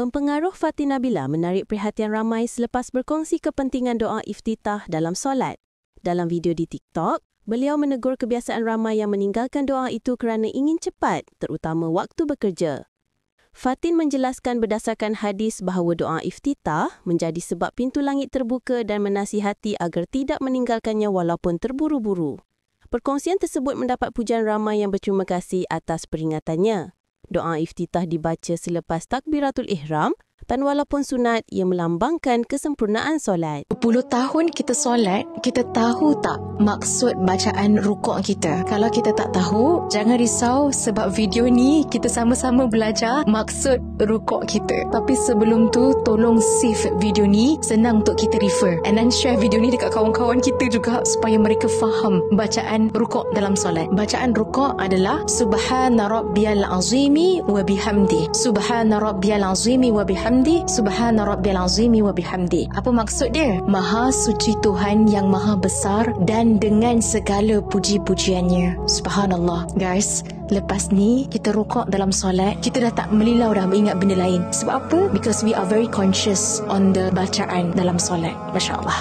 Pempengaruh Fatin Nabila menarik perhatian ramai selepas berkongsi kepentingan doa iftitah dalam solat. Dalam video di TikTok, beliau menegur kebiasaan ramai yang meninggalkan doa itu kerana ingin cepat, terutama waktu bekerja. Fatin menjelaskan berdasarkan hadis bahawa doa iftitah menjadi sebab pintu langit terbuka dan menasihati agar tidak meninggalkannya walaupun terburu-buru. Perkongsian tersebut mendapat pujian ramai yang berterima kasih atas peringatannya. Doa iftitah dibaca selepas takbiratul ihram dan walaupun sunat, ia melambangkan kesempurnaan solat. 10 tahun kita solat, kita tahu tak maksud bacaan rukuk kita? Kalau kita tak tahu, jangan risau sebab video ni kita sama-sama belajar maksud rukuk kita. Tapi sebelum tu, tolong save video ni, senang untuk kita refer. And then share video ni dekat kawan-kawan kita juga supaya mereka faham bacaan rukuk dalam solat. Bacaan rukuk adalah Subhana Rabbiyal Azimi wa bihamdi. Subhana Rabbiyal Azimi wa bihamdi. Subhana Rabbiyal Azimi wa bihamdi. Apa maksud dia? Maha suci Tuhan yang maha besar dan dengan segala puji-pujiannya. Subhanallah. Guys, lepas ni kita rukuk dalam solat, kita dah tak melilau dah mengingat benda lain. Sebab apa? Because we are very conscious on the bacaan dalam solat. Masya Allah.